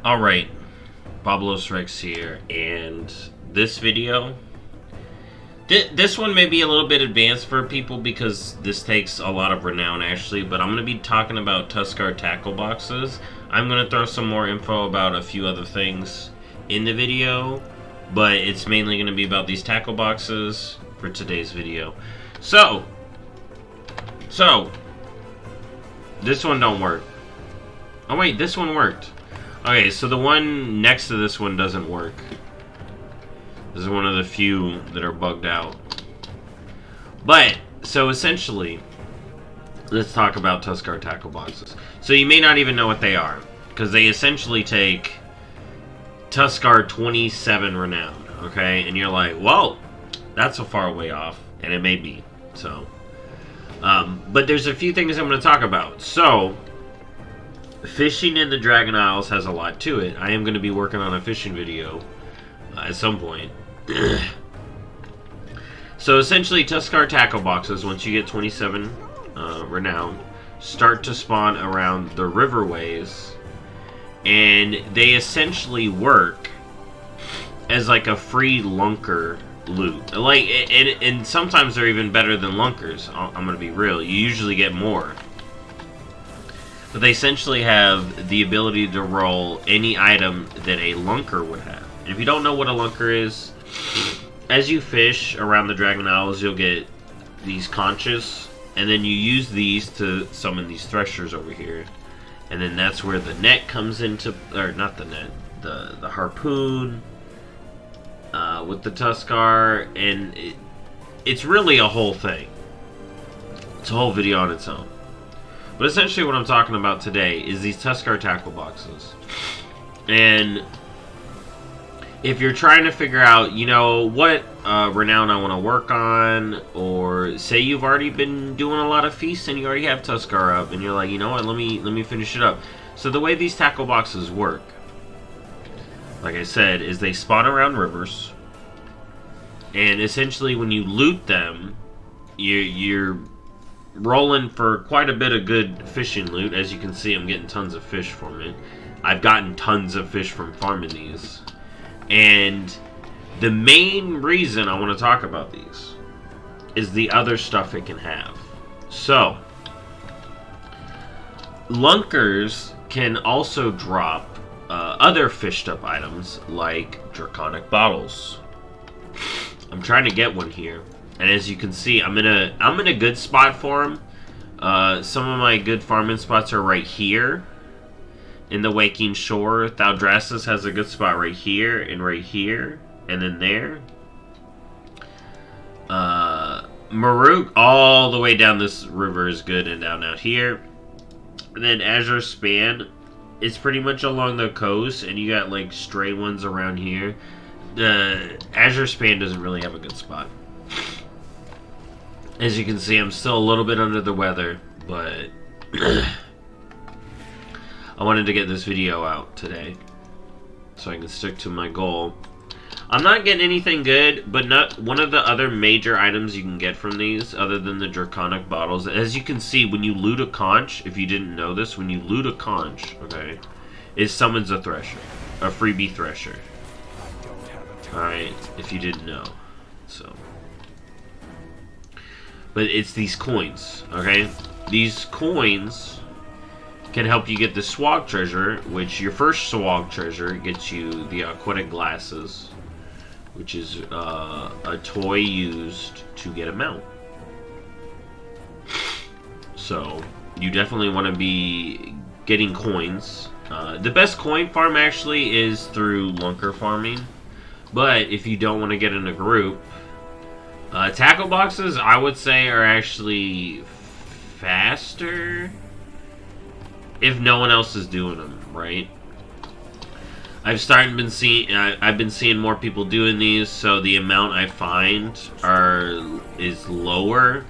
Alright, BobalosRex here, and this video, this one may be a little bit advanced for people because this takes a lot of renown actually, but I'm going to be talking about Tuskarr Tackleboxes. I'm going to throw some more info about a few other things in the video, but it's mainly going to be about these Tackleboxes for today's video. So, this one don't work. Oh wait, this one worked. Okay, so the one next to this one doesn't work. This is one of the few that are bugged out. But, so essentially, let's talk about Tuskarr Tackleboxes. So you may not even know what they are, because they essentially take Tuskarr 27 renown, okay? And you're like, well, that's a far way off, and it may be, so. But there's a few things I'm going to talk about. So, fishing in the Dragon Isles has a lot to it. I am going to be working on a fishing video at some point. So essentially, Tuskarr Tackleboxes, once you get 27 renown, start to spawn around the riverways, and they essentially work as like a free lunker loot. Like, and sometimes they're even better than lunkers. I'm going to be real. You usually get more. But they essentially have the ability to roll any item that a lunker would have. And if you don't know what a lunker is, as you fish around the Dragon Isles, you'll get these conches, and then you use these to summon these threshers over here. And then that's where the net comes into, or not the net, the harpoon with the Tuskarr, and it's really a whole thing. It's a whole video on its own. But essentially what I'm talking about today is these Tuskarr Tackleboxes. And if you're trying to figure out, you know, what renown I want to work on, or say you've already been doing a lot of feasts and you already have Tuskarr up, and you're like, you know what, let me finish it up. So the way these Tackleboxes work, like I said, is they spawn around rivers. And essentially when you loot them, you're rolling for quite a bit of good fishing loot. As you can see, I'm getting tons of fish from it. I've gotten tons of fish from farming these. And the main reason I want to talk about these is the other stuff it can have. So, lunkers can also drop other fished up items like Draconic bottles. I'm trying to get one here. And as you can see, I'm in a good spot for them. Some of my good farming spots are right here in the Waking Shore. Thaldraszus has a good spot right here, and then there. Maruk all the way down this river is good, and down out here. And then Azure Span is pretty much along the coast, and you got like stray ones around here. The Azure Span doesn't really have a good spot. As you can see, I'm still a little bit under the weather, but I wanted to get this video out today so I can stick to my goal. I'm not getting anything good, but not one of the other major items you can get from these, other than the Draconic bottles. As you can see, when you loot a conch, if you didn't know this, when you loot a conch, okay, it summons a thresher, a freebie thresher. Alright, if you didn't know. So, but it's these coins, okay? These coins can help you get the Swog treasure, which your first Swog treasure gets you the aquatic glasses, which is a toy used to get a mount. So, you definitely want to be getting coins. The best coin farm actually is through lunker farming, but if you don't want to get in a group, Tackleboxes, I would say, are actually faster if no one else is doing them, right? I've been seeing more people doing these, so the amount I find is lower.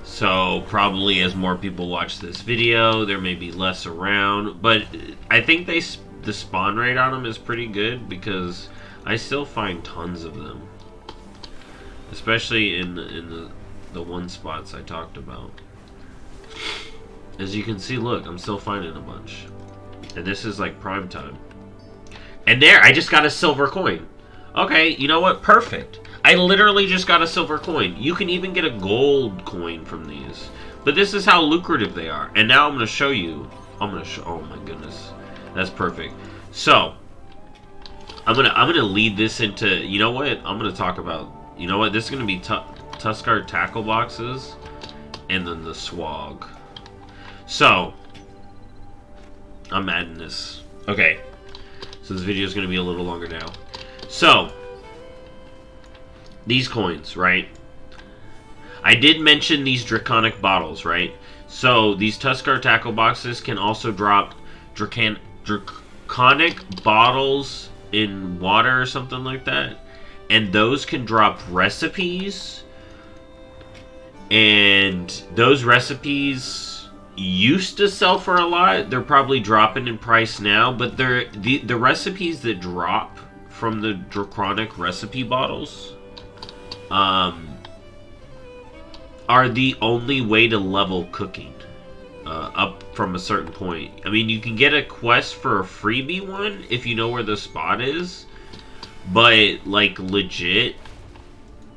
So probably as more people watch this video, there may be less around. But I think the spawn rate on them is pretty good because I still find tons of them. Especially in the one spots I talked about. As you can see, look, I'm still finding a bunch. And this is like prime time. And there, I just got a silver coin. Okay, you know what? Perfect. I literally just got a silver coin. You can even get a gold coin from these. But this is how lucrative they are. And now I'm going to show you. Oh my goodness. That's perfect. So, I'm gonna lead this into, you know what? I'm going to talk about, you know what? This is going to be Tuskarr Tackleboxes and then the Swog. So, I'm adding this. Okay. So this video is going to be a little longer now. So, these coins, right? I did mention these Draconic bottles, right? So, these Tuskarr Tackleboxes can also drop Draconic bottles in water or something like that. And those can drop recipes. And those recipes used to sell for a lot. They're probably dropping in price now. But the recipes that drop from the Draconic recipe bottles are the only way to level cooking up from a certain point. I mean, you can get a quest for a freebie one if you know where the spot is, but like legit,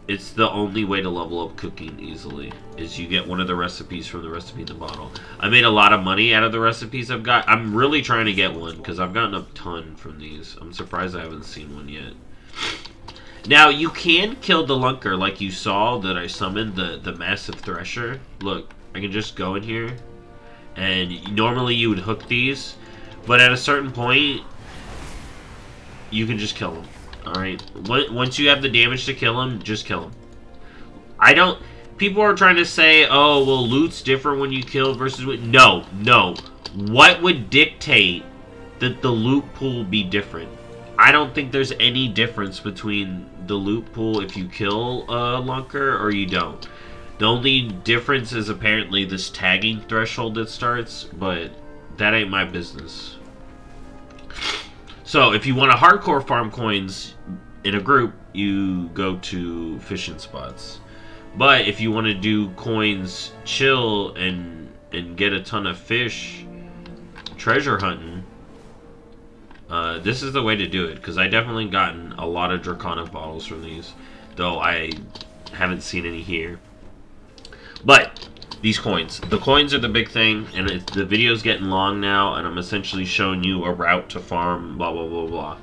it's the only way to level up cooking easily is you get one of the recipes from the recipe in the bottle. I made a lot of money out of the recipes I've got. I'm really trying to get one because I've gotten a ton from these. I'm surprised I haven't seen one yet. Now, you can kill the lunker like you saw that I summoned, the massive thresher. Look, I can just go in here, and normally you would hook these, but at a certain point, you can just kill them. Alright? Once you have the damage to kill them, just kill them. People are trying to say, oh, well, loot's different when you kill versus... No. What would dictate that the loot pool be different? I don't think there's any difference between the loot pool if you kill a lunker or you don't. The only difference is apparently this tagging threshold that starts, but that ain't my business. So, if you want to hardcore farm coins in a group, you go to fishing spots. But if you want to do coins chill and get a ton of fish treasure hunting, this is the way to do it, because I definitely gotten a lot of Draconic bottles from these, though I haven't seen any here. But, these coins. The coins are the big thing, and the video's getting long now, and I'm essentially showing you a route to farm, blah, blah, blah, blah.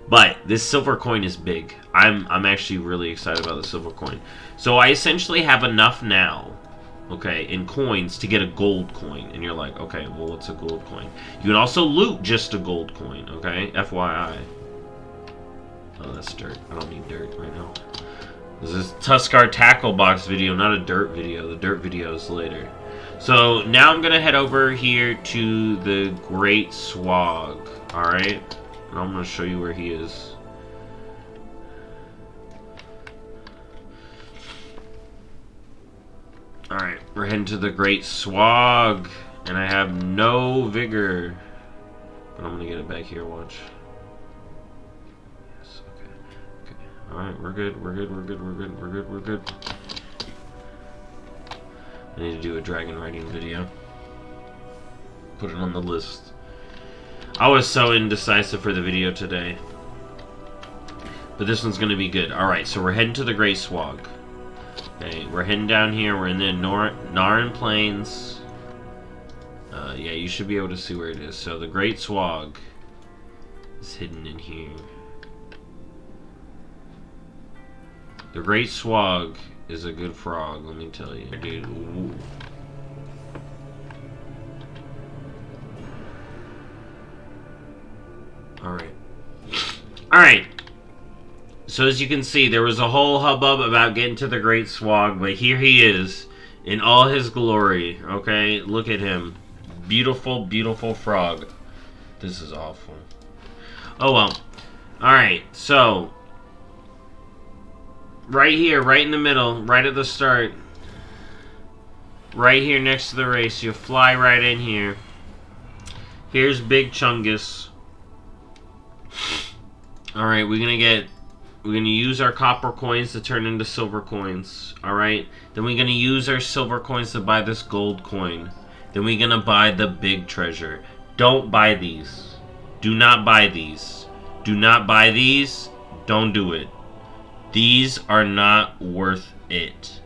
But, this silver coin is big. I'm actually really excited about the silver coin. So, I essentially have enough now, okay, in coins to get a gold coin. And you're like, okay, well, what's a gold coin? You can also loot just a gold coin, okay? FYI. Oh, that's dirt. I don't need dirt right now. This is Tuskarr Tacklebox video, not a dirt video. The dirt video is later. So, now I'm going to head over here to the Great Swog, alright? And I'm going to show you where he is. Alright, we're heading to the Great Swog, and I have no vigor. But I'm gonna get it back here, watch. Yes, okay. Alright, we're good. I need to do a dragon riding video. Put it on the list. I was so indecisive for the video today. But this one's gonna be good. Alright, so we're heading to the Great Swog. Okay, we're heading down here. We're in the Narn Plains. Yeah, you should be able to see where it is. So the Great Swog is hidden in here. The Great Swog is a good frog, let me tell you, dude. Ooh. Alright. So as you can see, there was a whole hubbub about getting to the Great Swog, but here he is in all his glory, okay? Look at him. Beautiful, beautiful frog. This is awful. Oh well. Alright, so right here, right in the middle, right at the start, right here next to the race, you fly right in here. Here's Big Chungus. Alright, we're gonna use our copper coins to turn into silver coins. Alright? Then we're gonna use our silver coins to buy this gold coin. Then we're gonna buy the big treasure. Don't buy these. Do not buy these. Do not buy these. Don't do it. These are not worth it.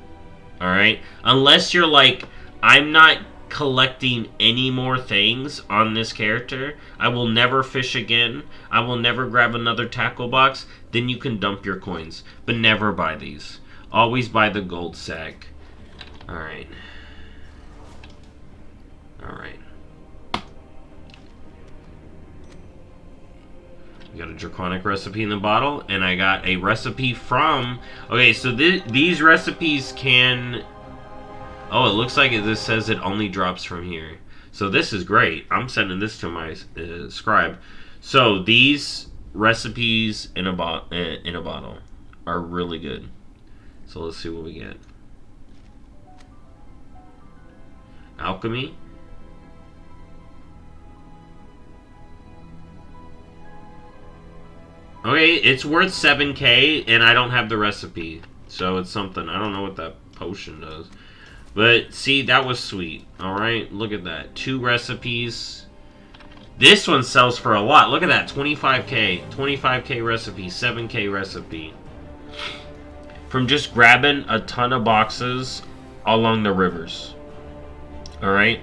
Alright? Unless you're like, I'm not collecting any more things on this character. I will never fish again. I will never grab another tackle box. Then you can dump your coins. But never buy these. Always buy the gold sack. Alright. Alright. We got a Draconic recipe in the bottle, and I got a recipe from... Okay, so these recipes can... Oh, it looks like this says it only drops from here. So this is great. I'm sending this to my scribe. So these recipes in a bottle are really good. So let's see what we get. Alchemy. Okay, it's worth 7k, and I don't have the recipe. So it's something. I don't know what that potion does. But, see, that was sweet. Alright, look at that. 2 recipes. This one sells for a lot. Look at that, 25k. 25k recipe, 7k recipe. From just grabbing a ton of boxes along the rivers. Alright?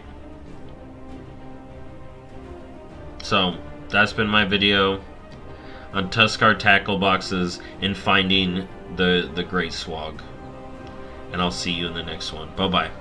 So, that's been my video on Tuskarr tackle boxes and finding the great Swog. And I'll see you in the next one. Bye-bye.